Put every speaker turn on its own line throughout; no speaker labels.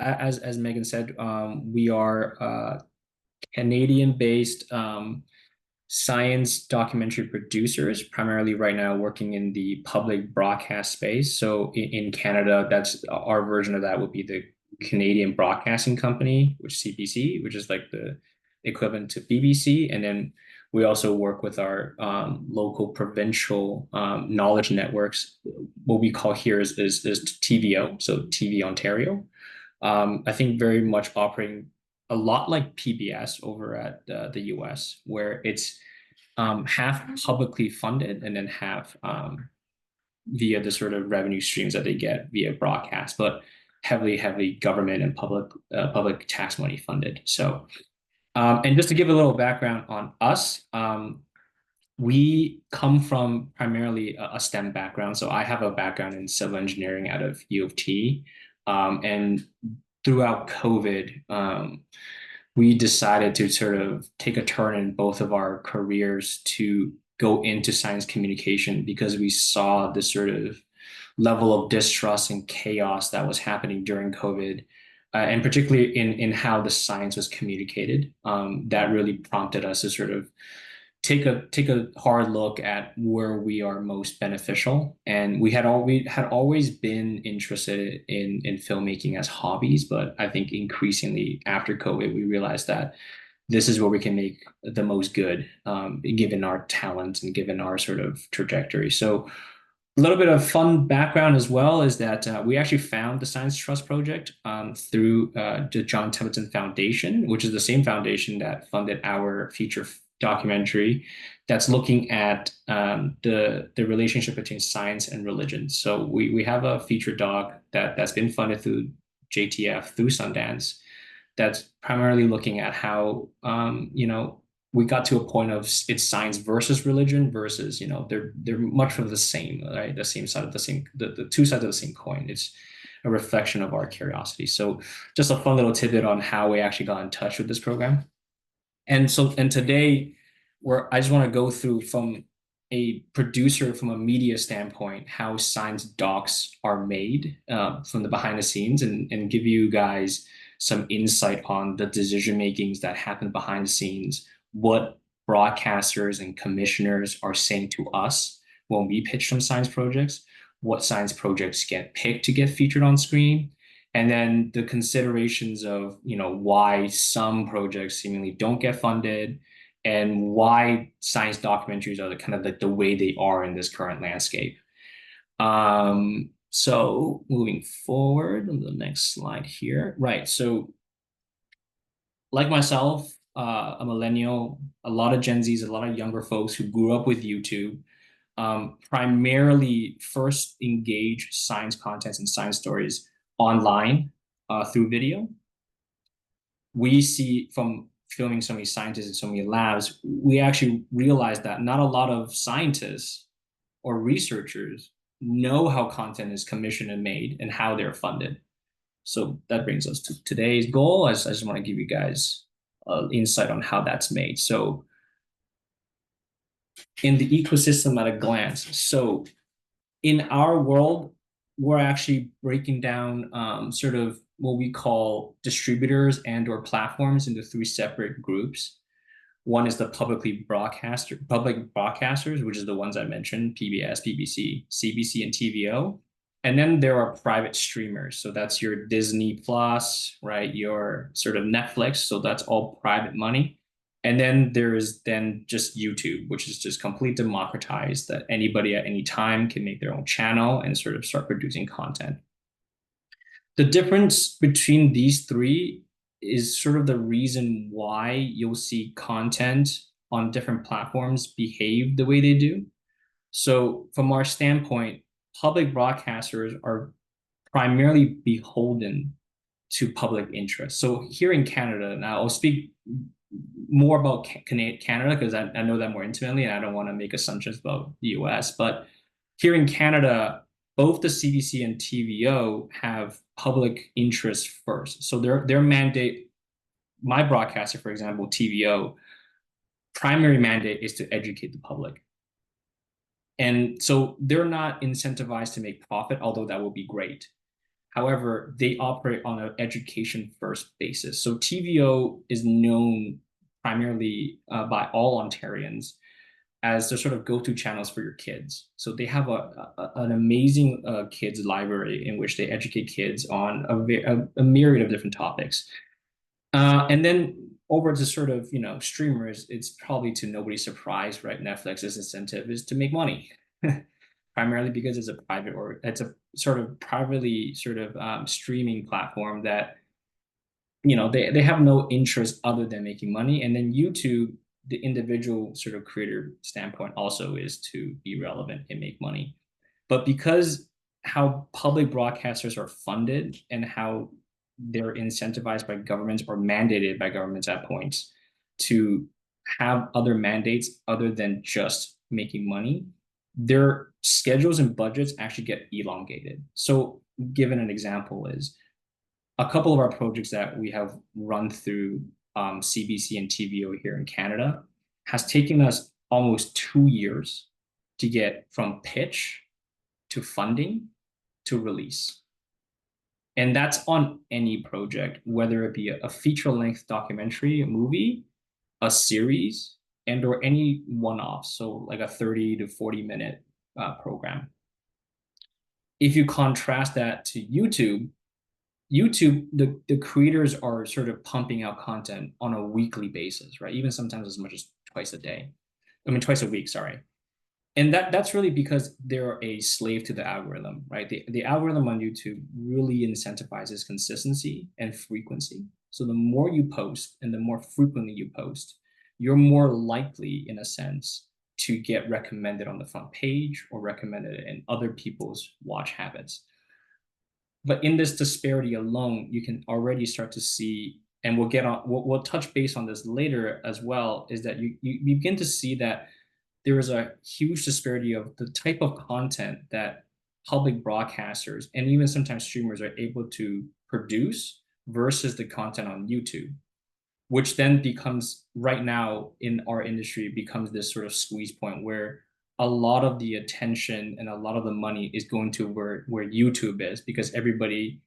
as Megan said, we are Canadian-based science documentary producers, primarily right now working in the public broadcast space. So in Canada, that's our version of that would be the Canadian Broadcasting Company, which CBC, which is like the equivalent to BBC. And then we also work with our local provincial knowledge networks. What we call here is TVO, so TV Ontario. I think very much operating a lot like PBS over at the US, where it's half publicly funded and then half via the sort of revenue streams that they get via broadcast, but heavily government and public tax money funded. So, and just to give a little background on us, we come from primarily a STEM background. So I have a background in civil engineering out of U of T. And throughout COVID, we decided to sort of take a turn in both of our careers to go into science communication because we saw this sort of level of distrust and chaos that was happening during COVID, and particularly in how the science was communicated. That really prompted us to sort of take a hard look at where we are most beneficial. And we had always been interested in filmmaking as hobbies, but I think increasingly after COVID, we realized that this is where we can make the most good, given our talents and given our sort of trajectory. So a little bit of fun background as well is that we actually found the Science Trust Project through the John Templeton Foundation, which is the same foundation that funded our feature documentary that's looking at the relationship between science and religion. So we have a feature doc that's been funded through JTF through Sundance that's primarily looking at how we got to a point of it's science versus religion versus they're much of the same, right? The same side of the two sides of the same coin. It's a reflection of our curiosity. So just a fun little tidbit on how we actually got in touch with this program. And today, I just want to go through from a producer, from a media standpoint, how science docs are made from the behind the scenes, and give you guys some insight on the decision makings that happen behind the scenes, what broadcasters and commissioners are saying to us when we pitch some science projects, what science projects get picked to get featured on screen, and then the considerations of why some projects seemingly don't get funded and why science documentaries are the kind of like the way they are in this current landscape. So moving forward on the next slide here, right? So like myself, a millennial, a lot of Gen Zs, a lot of younger folks who grew up with YouTube, primarily first engage science contents and science stories online through video. We see from filming so many scientists in so many labs, we actually realize that not a lot of scientists or researchers know how content is commissioned and made and how they're funded. So that brings us to today's goal. I just want to give you guys insight on how that's made. So in the ecosystem at a glance. So in our world, we're actually breaking down sort of what we call distributors and or platforms into three separate groups. One is the public broadcasters, which is the ones I mentioned, PBS, BBC, CBC, and TVO. And then there are private streamers. So that's your Disney Plus, right? Your sort of Netflix. So that's all private money. And then there is then just YouTube, which is just completely democratized that anybody at any time can make their own channel and sort of start producing content. The difference between these three is sort of the reason why you'll see content on different platforms behave the way they do. So from our standpoint, public broadcasters are primarily beholden to public interest. So here in Canada, now I'll speak more about Canada because I know that more intimately and I don't want to make assumptions about the US. But here in Canada, both the CBC and TVO have public interest first. So their mandate, my broadcaster, for example, TVO, primary mandate is to educate the public. And so they're not incentivized to make profit, although that would be great. However, they operate on an education first basis. So TVO is known primarily by all Ontarians as the sort of go-to channels for your kids. So they have an amazing kids library in which they educate kids on a myriad of different topics. And then over to sort of, streamers, it's probably to nobody's surprise, right? Netflix's incentive is to make money, primarily because it's a sort of privately sort of streaming platform that, they have no interest other than making money. And then YouTube, the individual sort of creator standpoint also is to be relevant and make money. But because how public broadcasters are funded and how they're incentivized by governments or mandated by governments at points to have other mandates other than just making money, their schedules and budgets actually get elongated. So, given an example is a couple of our projects that we have run through CBC and TVO here in Canada has taken us almost 2 years to get from pitch to funding to release. And that's on any project, whether it be a feature-length documentary, a movie, a series, and or any one-off, so like a 30 to 40-minute program. If you contrast that to YouTube, the creators are sort of pumping out content on a weekly basis, right? Even sometimes as much as twice a day. I mean, twice a week, sorry. And that's really because they're a slave to the algorithm, right? The algorithm on YouTube really incentivizes consistency and frequency. So the more you post and the more frequently you post, you're more likely, in a sense, to get recommended on the front page or recommended in other people's watch habits. But in this disparity alone, you can already start to see, and we'll touch base on this later as well, is that you begin to see that there is a huge disparity of the type of content that public broadcasters and even sometimes streamers are able to produce versus the content on YouTube, which then becomes, right now in our industry, becomes this sort of squeeze point where a lot of the attention and a lot of the money is going to where YouTube is, because everybody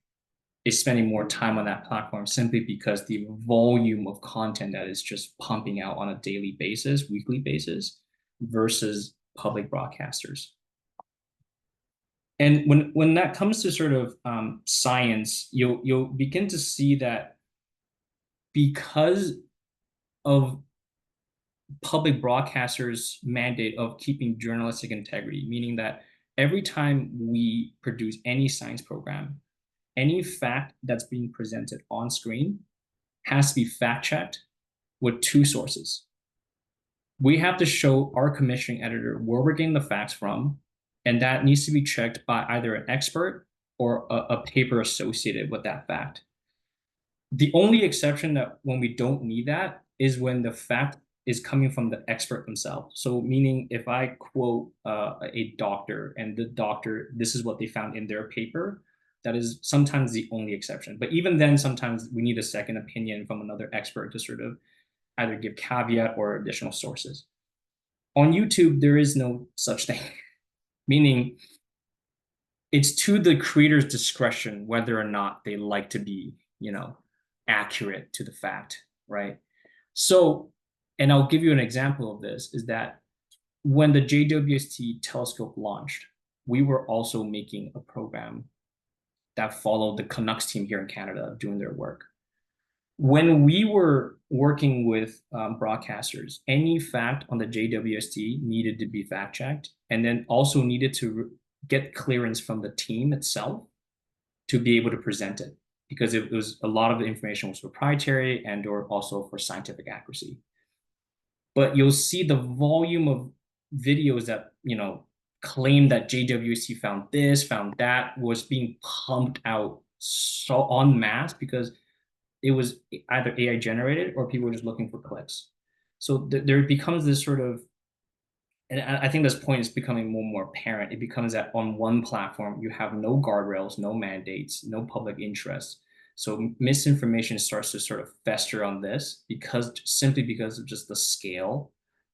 is spending more time on that platform simply because the volume of content that is just pumping out on a daily basis, weekly basis, versus public broadcasters. And when that comes to sort of science, you'll begin to see that because of public broadcasters' mandate of keeping journalistic integrity, meaning that every time we produce any science program, any fact that's being presented on screen has to be fact checked with two sources. We have to show our commissioning editor where we're getting the facts from, and that needs to be checked by either an expert or a paper associated with that fact. The only exception that when we don't need that is when the fact is coming from the expert themselves. So meaning if I quote a doctor and the doctor, this is what they found in their paper, that is sometimes the only exception. But even then, sometimes we need a second opinion from another expert to sort of either give caveat or additional sources. On YouTube, there is no such thing, meaning it's to the creator's discretion whether or not they like to be, accurate to the fact, right? So, and I'll give you an example of this, is that when the JWST telescope launched, we were also making a program that followed the Canucks team here in Canada doing their work. When we were working with broadcasters, any fact on the JWST needed to be fact checked, and then also needed to get clearance from the team itself to be able to present it, because it was a lot of the information was proprietary and or also for scientific accuracy. But you'll see the volume of videos that claim that JWST found this, found that, was being pumped out so en masse because it was either AI generated or people were just looking for clicks. So there becomes this sort of, and I think this point is becoming more and more apparent. It becomes that on one platform, you have no guardrails, no mandates, no public interest. So misinformation starts to sort of fester on this simply because of just the scale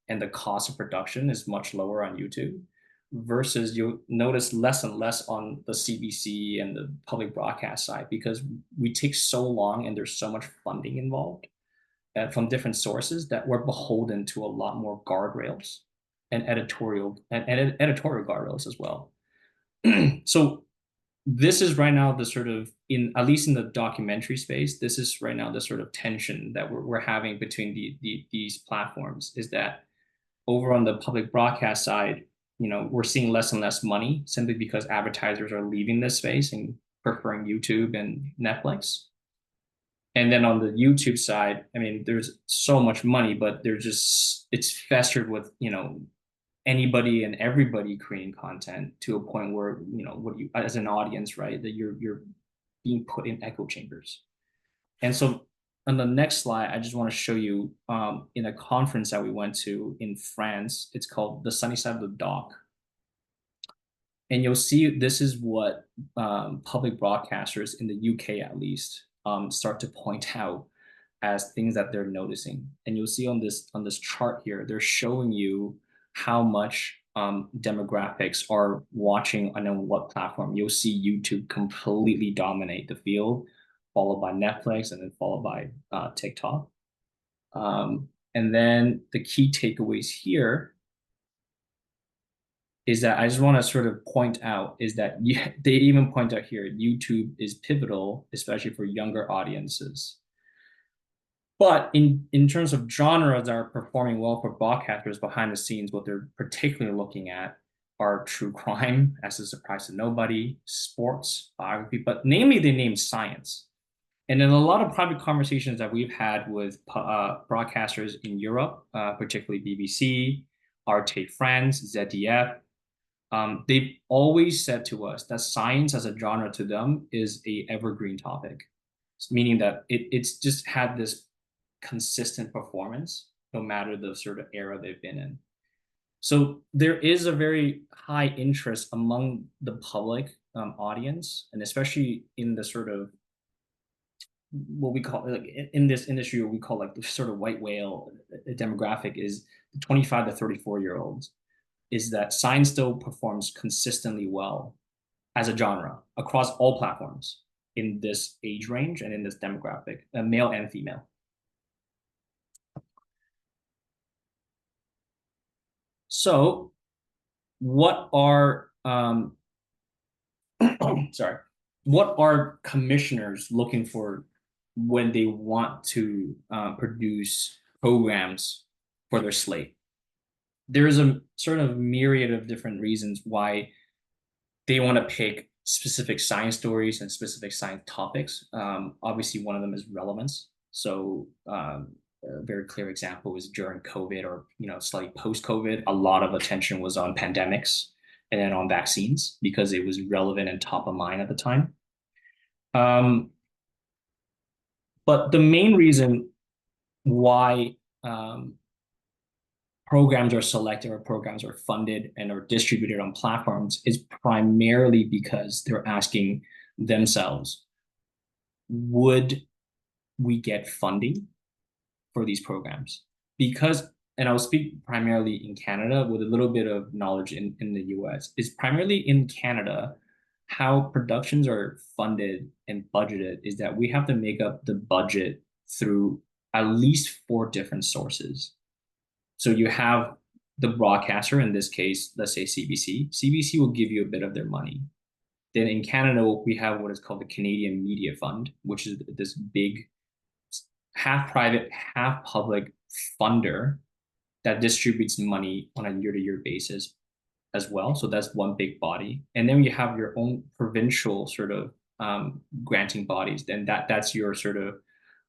and the cost of production is much lower on YouTube. versus you'll notice less and less on the CBC and the public broadcast side because we take so long and there's so much funding involved from different sources that we're beholden to a lot more guardrails and editorial guardrails as well. So this is right now the sort of in at least in the documentary space, this is right now the sort of tension that we're having between these platforms is that over on the public broadcast side, we're seeing less and less money simply because advertisers are leaving this space and preferring YouTube and Netflix. And then on the YouTube side, I mean, there's so much money, but it's festered with, anybody and everybody creating content to a point where, what you as an audience, right, that you're being put in echo chambers. And so on the next slide, I just want to show you in a conference that we went to in France, it's called The Sunny Side of the Dock. And you'll see this is what public broadcasters in the UK, at least, start to point out as things that they're noticing. And you'll see on this chart here, they're showing you how much demographics are watching on what platform. You'll see YouTube completely dominate the field, followed by Netflix, and then followed by TikTok. And then the key takeaways here is that I just want to sort of point out is that they even point out here, YouTube is pivotal, especially for younger audiences. But in terms of genres that are performing well for broadcasters behind the scenes, what they're particularly looking at are true crime, as a surprise to nobody, sports, biography, but namely they named science. And in a lot of private conversations that we've had with broadcasters in Europe, particularly BBC, RT France, ZDF, they've always said to us that science as a genre to them is a evergreen topic, meaning that it's just had this consistent performance no matter the sort of era they've been in. So there is a very high interest among the public audience, and especially in the sort of what we call like in this industry, what we call like the sort of white whale demographic is the 25 to 34-year-olds, is that science still performs consistently well as a genre across all platforms in this age range and in this demographic, male and female. So what are what are commissioners looking for when they want to produce programs for their slate? There is a sort of myriad of different reasons why they want to pick specific science stories and specific science topics. Obviously, one of them is relevance. So a very clear example is during COVID or slightly post-COVID, a lot of attention was on pandemics and then on vaccines because it was relevant and top of mind at the time. But the main reason why programs are selected or programs are funded and are distributed on platforms is primarily because they're asking themselves, would we get funding for these programs? Because, and I'll speak primarily in Canada with a little bit of knowledge in the US, is primarily in Canada, how productions are funded and budgeted is that we have to make up the budget through at least 4 different sources. So you have the broadcaster, in this case, let's say CBC. CBC will give you a bit of their money. Then in Canada, we have what is called the Canadian Media Fund, which is this big half private, half public funder that distributes money on a year-to-year basis as well. So that's one big body. And then you have your own provincial sort of granting bodies. Then that's your sort of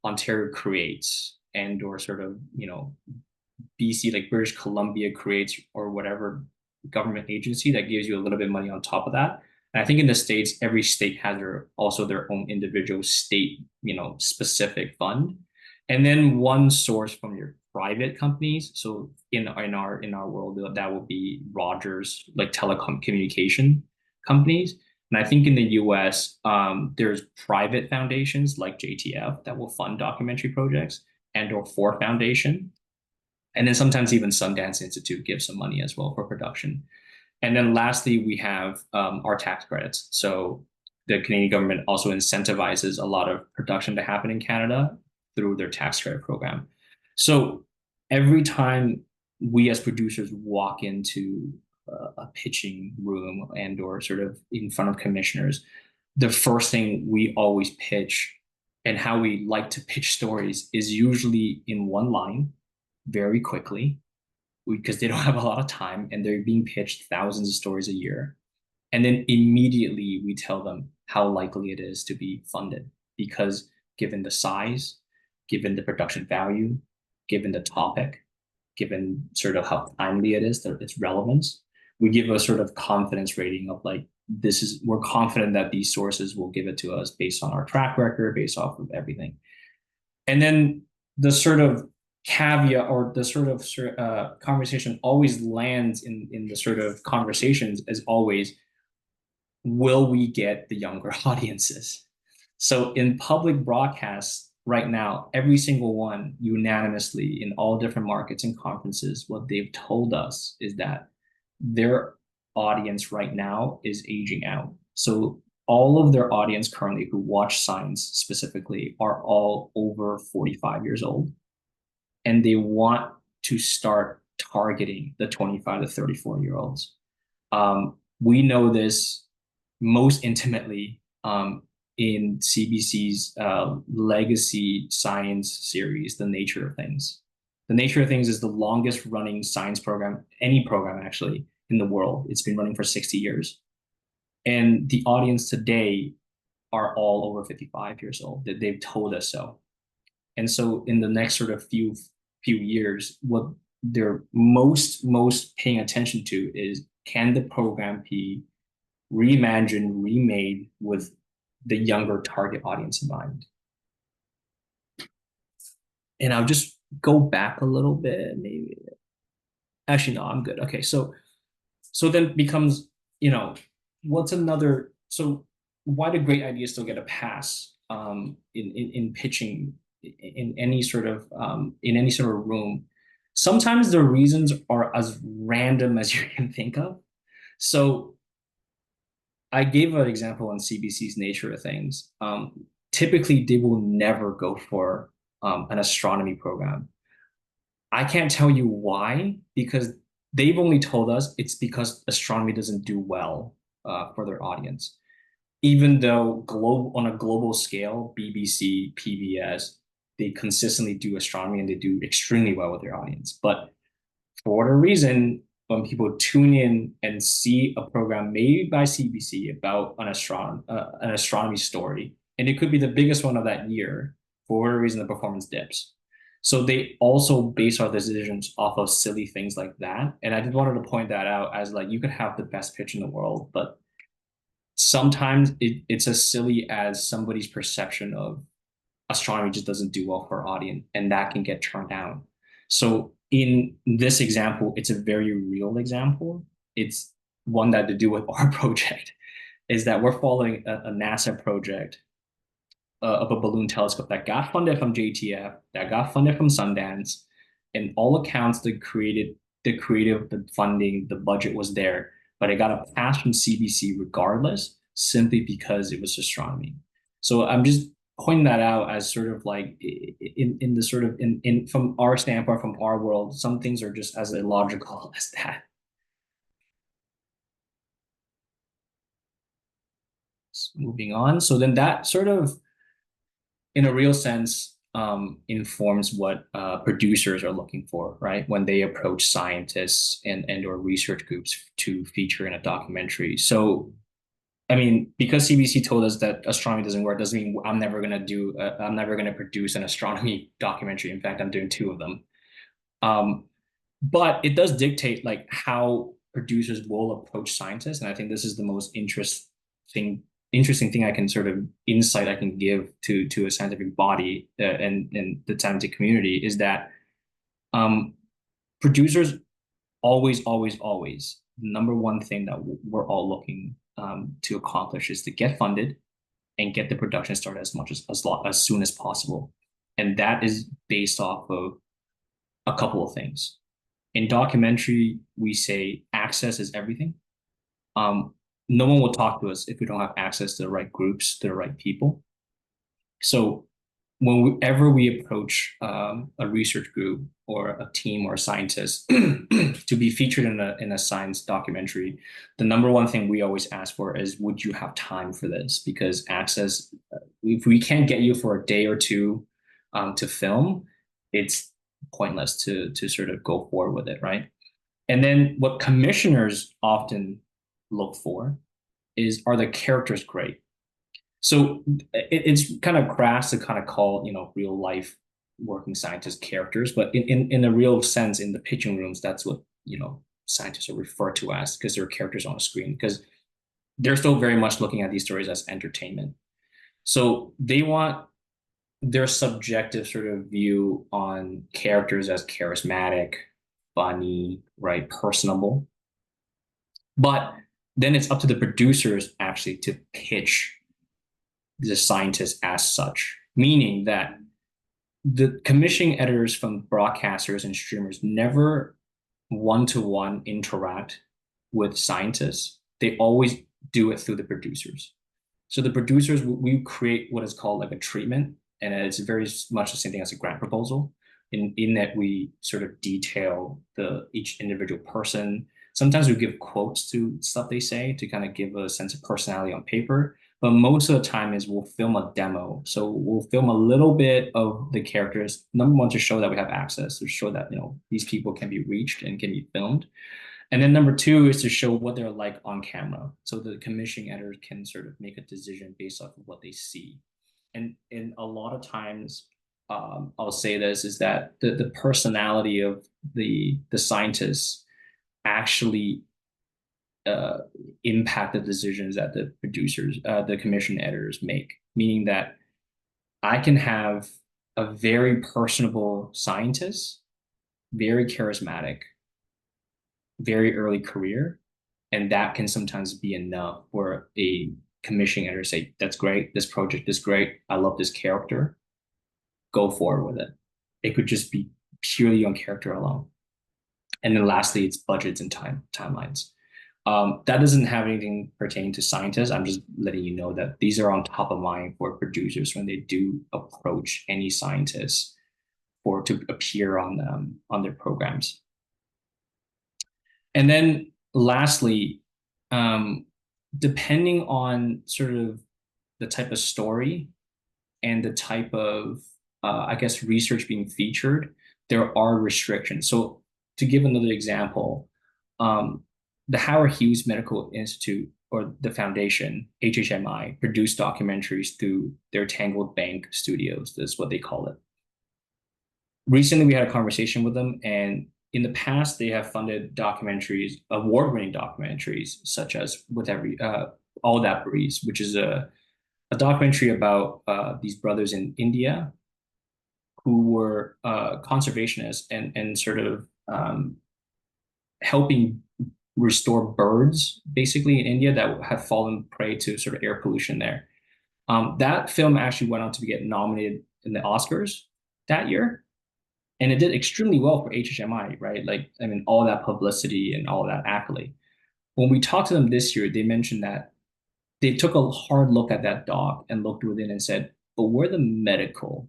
Ontario Creates and or sort of, BC, like British Columbia Creates or whatever government agency that gives you a little bit of money on top of that. And I think in the States, every state has also their own individual state, specific fund. And then one source from your private companies. So in our world, that will be Rogers, like telecom communication companies. And I think in the US, there's private foundations like JTF that will fund documentary projects and or For Foundation. And then sometimes even Sundance Institute gives some money as well for production. And then lastly, we have our tax credits. So the Canadian government also incentivizes a lot of production to happen in Canada through their tax credit program. So every time we as producers walk into a pitching room and or sort of in front of commissioners, the first thing we always pitch and how we like to pitch stories is usually in one line, very quickly, because they don't have a lot of time and they're being pitched thousands of stories a year. And then immediately we tell them how likely it is to be funded because given the size, given the production value, given the topic, given sort of how timely it is, its relevance, we give a sort of confidence rating of like, we're confident that these sources will give it to us based on our track record, based off of everything. And then the sort of caveat or the sort of conversation always lands in the sort of conversations as always, will we get the younger audiences? So in public broadcasts right now, every single one unanimously in all different markets and conferences, what they've told us is that their audience right now is aging out. So all of their audience currently who watch science specifically are all over 45 years old. And they want to start targeting the 25 to 34-year-olds. We know this most intimately in CBC's legacy science series, The Nature of Things. The Nature of Things is the longest running science program, any program actually, in the world. It's been running for 60 years. And the audience today are all over 55 years old. That they've told us so. And so in the next sort of few years, what they're most paying attention to is, can the program be reimagined, remade with the younger target audience in mind? And I'll just go back a little bit, maybe. Actually, no, I'm good. Okay, so then becomes, what's another? So why do great ideas still get a pass in pitching in any sort of room? Sometimes the reasons are as random as you can think of. So I gave an example on CBC's Nature of Things. Typically, they will never go for an astronomy program. I can't tell you why, because they've only told us it's because astronomy doesn't do well for their audience. Even though on a global scale, BBC, PBS, they consistently do astronomy and they do extremely well with their audience. But for whatever reason, when people tune in and see a program made by CBC about an astronomy story, and it could be the biggest one of that year, for whatever reason, the performance dips. So they also base our decisions off of silly things like that. And I just wanted to point that out as like, you could have the best pitch in the world, but sometimes it's as silly as somebody's perception of astronomy just doesn't do well for our audience, and that can get turned down. So in this example, it's a very real example. It's one that to do with our project is that we're following a NASA project of a balloon telescope that got funded from JTF, that got funded from Sundance, and all accounts, the creative, the funding, the budget was there, but it got a pass from CBC regardless, simply because it was astronomy. So I'm just pointing that out as sort of like in the sort of in from our standpoint, from our world, some things are just as illogical as that. Moving on. So then that sort of, in a real sense, informs what producers are looking for, right? When they approach scientists and or research groups to feature in a documentary. So, I mean, because CBC told us that astronomy doesn't work, doesn't mean I'm never gonna produce an astronomy documentary. In fact, I'm doing two of them. But it does dictate like how producers will approach scientists, and I think this is the most interesting thing I can sort of insight I can give to a scientific body and the scientific community is that producers always the number one thing that we're all looking to accomplish is to get funded and get the production started as soon as possible, and that is based off of a couple of things. In documentary, we say access is everything. Um, no one will talk to us if we don't have access to the right groups, to the right people. So whenever we approach a research group or a team or a scientist to be featured in a science documentary, the number one thing we always ask for is, would you have time for this? Because access, if we can't get you for a day or two to film, it's pointless to sort of go forward with it, right? And then what commissioners often look for is, are the characters great? So it's kind of crass to kind of call, real life working scientist characters, but in a real sense, in the pitching rooms, that's what, scientists are referred to as, because they're characters on a screen, because they're still very much looking at these stories as entertainment. So they want their subjective sort of view on characters as charismatic, funny, right, personable. But then it's up to the producers actually to pitch the scientists as such, meaning that the commissioning editors from broadcasters and streamers never one-to-one interact with scientists. They always do it through the producers. So the producers, we create what is called like a treatment, and it's very much the same thing as a grant proposal. In that we sort of detail each individual person. Sometimes we give quotes to stuff they say to kind of give a sense of personality on paper. But most of the time is we'll film a demo. So we'll film a little bit of the characters. Number one, to show that we have access, to show that these people can be reached and can be filmed. And then number two is to show what they're like on camera. So the commissioning editor can sort of make a decision based off of what they see. And a lot of times, I'll say this, is that the personality of the scientists actually impact the decisions that the producers, the commission editors make. Meaning that I can have a very personable scientist, very charismatic, very early career, and that can sometimes be enough for a commissioning editor to say, that's great, this project is great, I love this character, go forward with it. It could just be purely on character alone. And then lastly, it's budgets and timelines. That doesn't have anything pertaining to scientists. I'm just letting you know that these are on top of mind for producers when they do approach any scientists for to appear on their programs. And then lastly, depending on sort of the type of story and the type of, I guess, research being featured, there are restrictions. So to give another example, the Howard Hughes Medical Institute, or the foundation, HHMI, produced documentaries through their Tangled Bank Studios. That's what they call it. Recently, we had a conversation with them, and in the past, they have funded documentaries, award-winning documentaries, such as All That Breeze, which is a documentary about these brothers in India who were conservationists and sort of helping restore birds, basically, in India that have fallen prey to sort of air pollution there. That film actually went on to get nominated in the Oscars that year, and it did extremely well for HHMI, right? Like, I mean, all that publicity and all that accolade. When we talked to them this year, they mentioned that they took a hard look at that doc and looked within and said, but we're a medical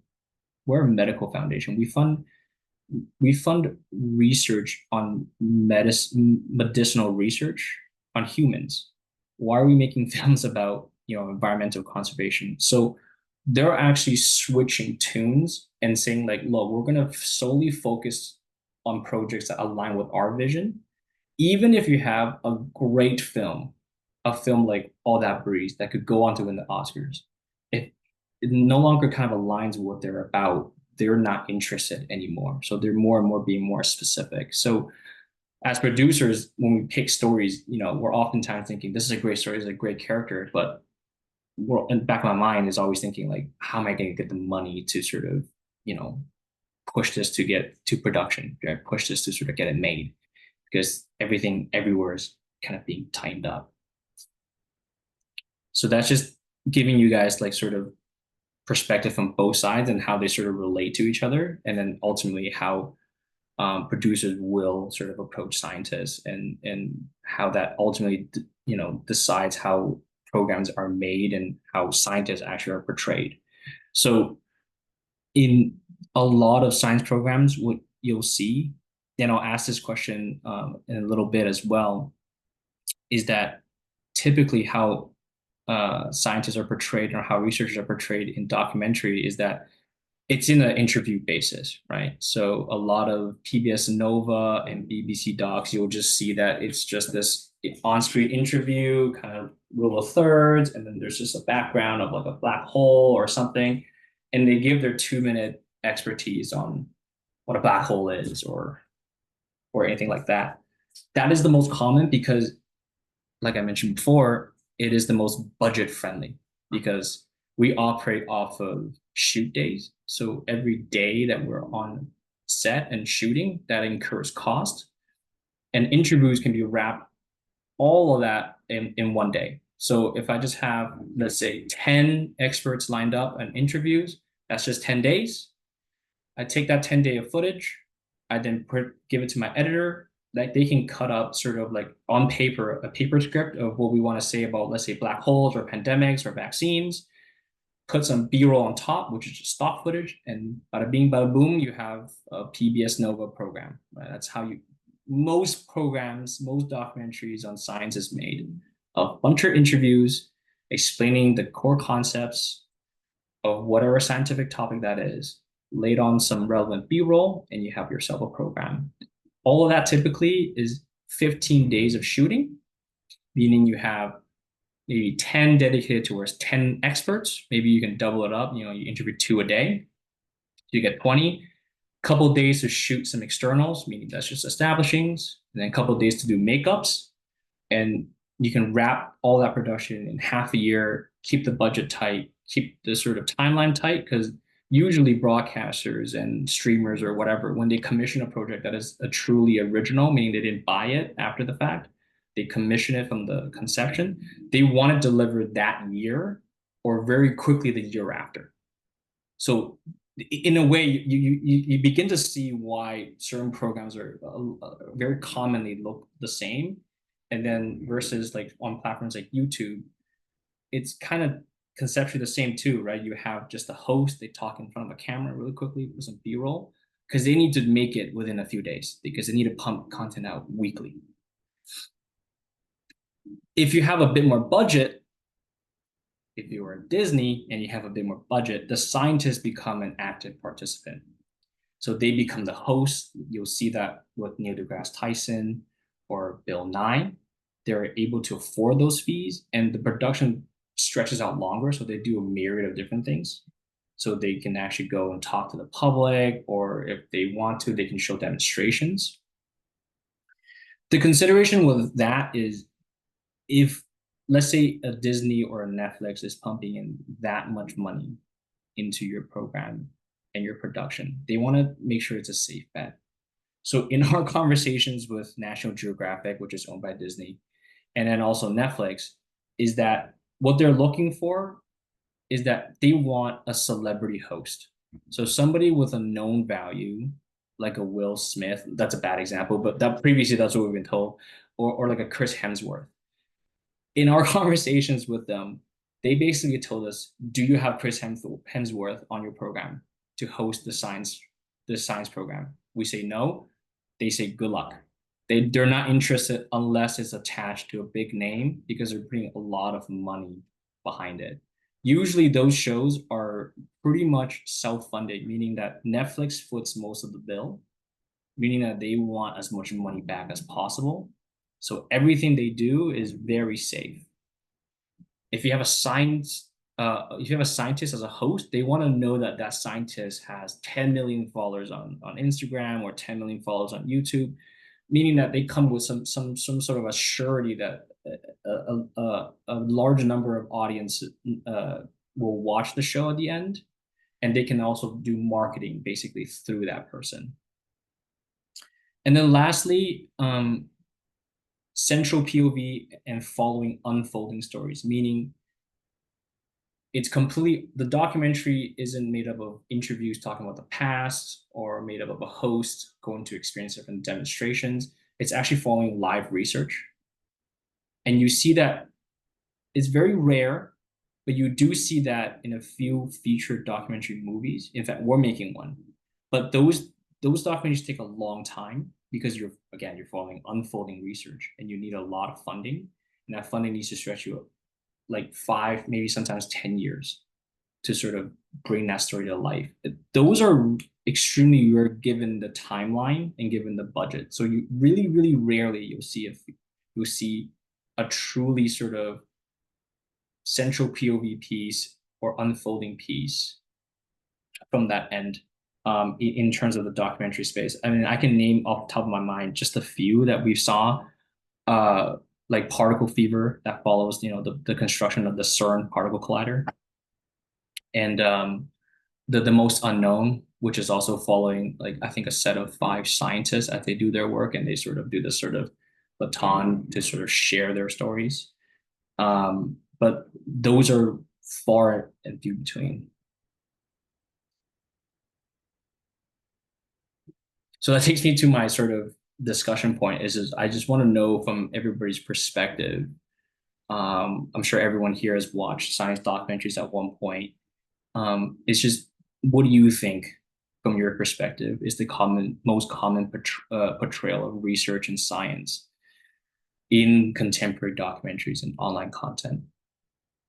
foundation. We fund research on medicinal research on humans. Why are we making films about environmental conservation? So they're actually switching tunes and saying, like, look, we're going to solely focus on projects that align with our vision. Even if you have a great film, a film like All That Breeze that could go on to win the Oscars, if it no longer kind of aligns with what they're about, they're not interested anymore. So they're more and more being more specific. So as producers, when we pick stories, we're oftentimes thinking, this is a great story, this is a great character, but in the back of my mind is always thinking, like, how am I going to get the money to sort of, push this to get to production, right? Push this to sort of get it made, because everything everywhere is kind of being timed up. So that's just giving you guys like sort of perspective from both sides and how they sort of relate to each other, and then ultimately how producers will sort of approach scientists, and how that ultimately decides how programs are made and how scientists actually are portrayed. So in a lot of science programs, what you'll see, and I'll ask this question in a little bit as well, is that typically how scientists are portrayed or how researchers are portrayed in documentary is that it's in an interview basis, right? So a lot of PBS Nova and BBC docs, you'll just see that it's just this on-screen interview, kind of rule of thirds, and then there's just a background of like a black hole or something, and they give their 2-minute expertise on what a black hole is or anything like that. That is the most common because, like I mentioned before, it is the most budget friendly because we operate off of shoot days. So every day that we're on set and shooting, that incurs cost. And interviews can be wrapped all of that in one day. So if I just have, let's say, 10 experts lined up and interviews, that's just 10 days. I take that 10-day of footage, I then give it to my editor, that they can cut up sort of like on paper, a paper script of what we want to say about, let's say, black holes or pandemics or vaccines, put some B-roll on top, which is just stock footage, and bada bing, bada boom, you have a PBS Nova program. Right? That's how most programs, most documentaries on science is made. A bunch of interviews explaining the core concepts of whatever scientific topic that is, laid on some relevant B-roll, and you have yourself a program. All of that typically is 15 days of shooting, meaning you have maybe 10 dedicated towards 10 experts. Maybe you can double it up. You interview 2 a day. You get 20. Couple of days to shoot some externals, meaning that's just establishings, and then a couple of days to do makeups. And you can wrap all that production in half a year, keep the budget tight, keep the sort of timeline tight, because usually broadcasters and streamers or whatever, when they commission a project that is a truly original, meaning they didn't buy it after the fact, they commission it from the conception, they want to deliver that year or very quickly the year after. So in a way, you begin to see why certain programs are very commonly look the same, and then versus like on platforms like YouTube, it's kind of conceptually the same too, right? You have just a host, they talk in front of a camera really quickly with some B-roll because they need to make it within a few days because they need to pump content out weekly. If you have a bit more budget, if you are Disney and you have a bit more budget, the scientists become an active participant. So they become the host. You'll see that with Neil deGrasse Tyson or Bill Nye. They're able to afford those fees, and the production stretches out longer. So they do a myriad of different things. So they can actually go and talk to the public, or if they want to, they can show demonstrations. The consideration with that is if, let's say, a Disney or a Netflix is pumping in that much money into your program and your production, they want to make sure it's a safe bet. So in our conversations with National Geographic, which is owned by Disney, and then also Netflix, is that what they're looking for is that they want a celebrity host. So somebody with a known value, like a Will Smith, that's a bad example, but that previously that's what we've been told, or like a Chris Hemsworth. In our conversations with them, they basically told us, do you have Chris Hemsworth on your program to host the science program? We say no. They say good luck. They're not interested unless it's attached to a big name because they're putting a lot of money behind it. Usually those shows are pretty much self-funded, meaning that Netflix foots most of the bill, meaning that they want as much money back as possible. So everything they do is very safe. If you have a scientist as a host, they want to know that that scientist has 10 million followers on Instagram or 10 million followers on YouTube, meaning that they come with some sort of a surety that a large number of audience will watch the show at the end, and they can also do marketing basically through that person. And then lastly, central POV and following unfolding stories, meaning it's complete. The documentary isn't made up of interviews talking about the past or made up of a host going to experience different demonstrations. It's actually following live research. And you see that it's very rare, but you do see that in a few featured documentary movies. In fact, we're making one, but those documentaries take a long time because you're following unfolding research and you need a lot of funding, and that funding needs to stretch you like 5, maybe sometimes 10 years to sort of bring that story to life. Those are extremely rare given the timeline and given the budget. So you really, really rarely you'll see a truly sort of central POV piece or unfolding piece from that end in terms of the documentary space. I mean, I can name off the top of my mind just a few that we saw, uh, like Particle Fever that follows, the construction of the CERN particle collider, and the most unknown, which is also following like I think a set of 5 scientists as they do their work, and they sort of do this sort of baton to sort of share their stories. But those are far and few between. So that takes me to my sort of discussion point is I just want to know from everybody's perspective. I'm sure everyone here has watched science documentaries at one point. It's just, what do you think, from your perspective, is the most common portrayal of research and science in contemporary documentaries and online content?